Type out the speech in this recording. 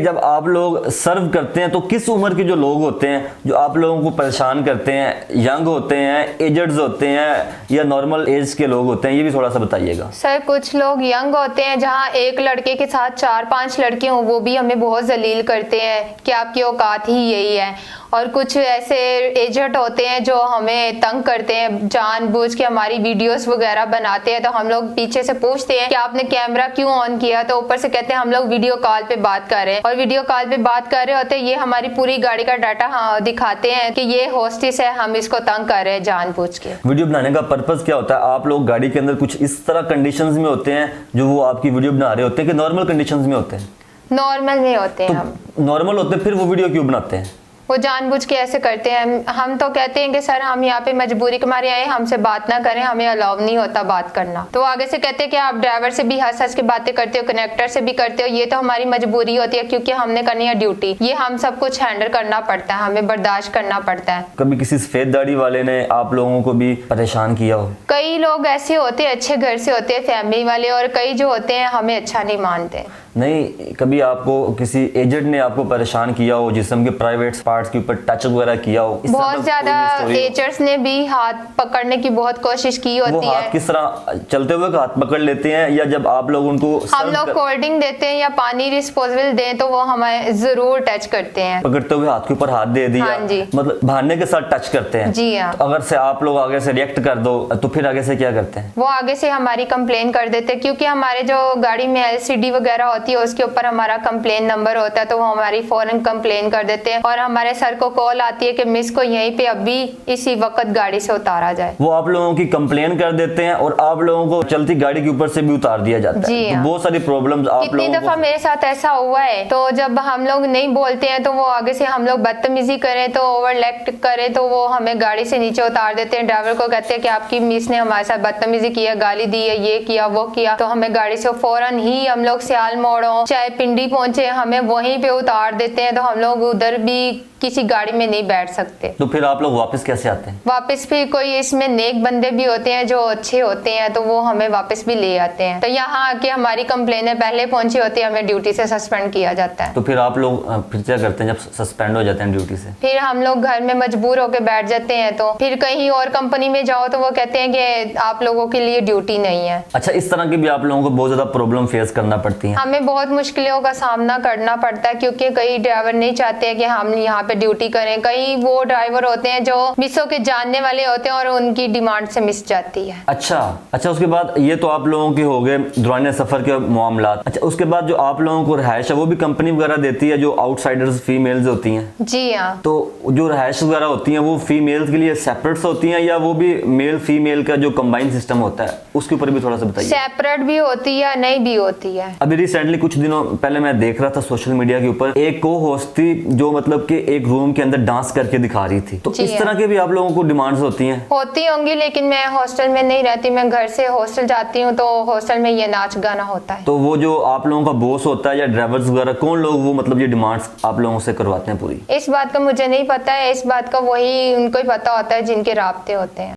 जब आप लोग सर्व करते हैं तो किस उम्र के जो लोग होते हैं जो आप लोगों को परेशान करते हैं, यंग होते हैं, एजड्स होते हैं या नॉर्मल एज के लोग होते हैं, ये भी थोड़ा सा बताइएगा। सर कुछ लोग यंग होते हैं जहाँ एक लड़के के साथ 4-5 लड़के हों, वो भी हमें बहुत जलील करते हैं कि आपकी औकात ही यही है। और कुछ ऐसे एजेंट होते हैं जो हमें तंग करते हैं, जानबूझ के हमारी वीडियोस वगैरह बनाते हैं, तो हम लोग पीछे से पूछते हैं कि आपने कैमरा क्यों ऑन किया, तो ऊपर से कहते हैं हम लोग वीडियो कॉल पे बात कर रहे हैं। और वीडियो कॉल पे बात कर रहे होते हैं, ये हमारी पूरी गाड़ी का डाटा दिखाते हैं कि ये होस्टिस है, हम इसको तंग कर रहे हैं जानबूझ के। वीडियो बनाने का पर्पस क्या होता है? आप लोग गाड़ी के अंदर कुछ इस तरह कंडीशंस में होते हैं जो वो आपकी वीडियो बना रहे होते हैं कि नॉर्मल कंडीशंस में होते हैं? नॉर्मल में होते हैं। हम नॉर्मल होते हैं, फिर वो वीडियो क्यों बनाते हैं? वो जानबूझ के ऐसे करते हैं। हम तो कहते हैं कि सर हम यहाँ पे मजबूरी के मारे आए, हमसे बात ना करें, हमें अलाउ नहीं होता बात करना। तो आगे से कहते हैं कि आप ड्राइवर से भी हंस हंस के बातें करते हो, कनेक्टर से भी करते हो, ये तो हमारी मजबूरी होती है क्योंकि हमने करनी है ड्यूटी, ये हम सब कुछ हैंडल करना पड़ता है, हमें बर्दाश्त करना पड़ता है। कभी किसी सफेद दाढ़ी वाले ने आप लोगों को भी परेशान किया हो? कई लोग ऐसे होते हैं, अच्छे घर से होते हैं, फैमिली वाले, और कई जो होते हैं हमें अच्छा नहीं मानते। नहीं, कभी आपको किसी एजेंट ने आपको परेशान किया हो, जिस्म के प्राइवेट पार्ट्स के ऊपर टच वगैरह किया हो? बहुत ज्यादा एजेंट्स ने भी हाथ पकड़ने की बहुत कोशिश की होती वो हाथ है। किस तरह चलते हुए हाथ पकड़ लेते हैं या जब आप लोग उनको हम लोग कोल्ड ड्रिंक देते हैं या पानी डिस्पोजेबल दें तो वो हमें जरूर टच करते हैं। पकड़ते हुए हाथ के ऊपर हाथ दे दिया, हाँ जी। मतलब भागने के साथ टच करते हैं? जी हाँ। तो अगर से आप लोग आगे से रिएक्ट कर दो तो फिर आगे से क्या करते हैं? वो आगे से हमारी कंप्लेन कर देते हैं, क्योंकि हमारे जो गाड़ी में LCD वगैरह होती है उसके ऊपर हमारा कंप्लेन नंबर होता है, तो वो हमारी फौरन कंप्लेन कर देते हैं। और हमारे सर को कॉल आती है कि मिस को यहीं पे अभी इसी वक्त गाड़ी से उतारा जाए। वो आप लोगों की कंप्लेन कर देते हैं और आप लोगों को चलती गाड़ी के ऊपर से भी उतार दिया जाता है। जी तो हाँ। बहुत सारी प्रॉब्लम्स आप कितनी लोगों दफा को। मेरे साथ ऐसा हुआ है, तो जब हम लोग नहीं बोलते हैं तो वो आगे से हम लोग बदतमीजी करें तो ओवरलेक्ट करें तो वो हमें गाड़ी से नीचे उतार देते हैं। ड्राइवर को कहते हैं कि आपकी मिस ने हमारे साथ बदतमीजी की है, गाली दी है, ये किया वो किया, तो हमें गाड़ी से फौरन ही हम लोग सियाल मोड़ो चाहे पिंडी पहुंचे हमें वहीं पे उतार देते हैं, तो हम लोग उधर भी किसी गाड़ी में नहीं बैठ सकते। तो फिर आप लोग वापस कैसे आते हैं? वापस भी कोई इसमें नेक बंदे भी होते हैं जो अच्छे होते हैं, तो वो हमें वापस भी ले आते हैं। तो यहाँ आके हमारी कंप्लेनें पहले पहुंची होती है, हमें ड्यूटी से सस्पेंड किया जाता है। तो फिर आप लोग फिर क्या करते हैं जब सस्पेंड हो जाते हैं ड्यूटी से? फिर हम लोग घर में मजबूर होकर बैठ जाते हैं। तो फिर कहीं और कंपनी में जाओ तो वो कहते हैं कि आप लोगों के लिए ड्यूटी नहीं है। अच्छा, इस तरह की भी आप लोगों को बहुत ज्यादा प्रॉब्लम फेस करना पड़ती है? हमें बहुत मुश्किलों का सामना करना पड़ता है, क्योंकि कई ड्राइवर नहीं चाहते कि हम यहाँ पे ड्यूटी करें। कई वो ड्राइवर होते हैं जो मिसों के जानने वाले होते हैं और उनकी डिमांड से मिस जाती है। अच्छा, उसके बाद ये तो आप लोगों के हो गए दौरान सफर के मामला। अच्छा, उसके बाद जो आप लोगों को रिहाइश है वो भी कंपनी वगैरह देती है, जो आउटसाइडर्स फीमेल्स होती हैं? जी हाँ। तो जो रिहाइश वगैरह होती हैं वो फीमेल्स के लिए सेपरेट होती हैं या वो भी मेल फीमेल का जो कंबाइन सिस्टम होता है उसके ऊपर भी थोड़ा सा बताइए। सेपरेट भी होती है, नहीं भी होती है। अभी रिसेंटली कुछ दिनों पहले मैं देख रहा था सोशल मीडिया के ऊपर, एक को होस्ट थी जो मतलब कि एक रूम के अंदर डांस करके दिखा रही थी। तो इस तरह के भी आप लोगों को डिमांड्स होती हैं? होती होंगी, लेकिन मैं हॉस्टल में नहीं रहती, मैं घर से हॉस्टल जाती हूँ, तो हॉस्टल में ये नाच गाना होता है। तो वो जो आप लोगों का बॉस होता है या ड्राइवर्स वगैरह, कौन लोग वो मतलब ये डिमांड्स आप लोगों से करवाते हैं पूरी? इस बात का मुझे नहीं पता है, इस बात का वही उनको ही पता होता है जिनके राब्ते होते हैं।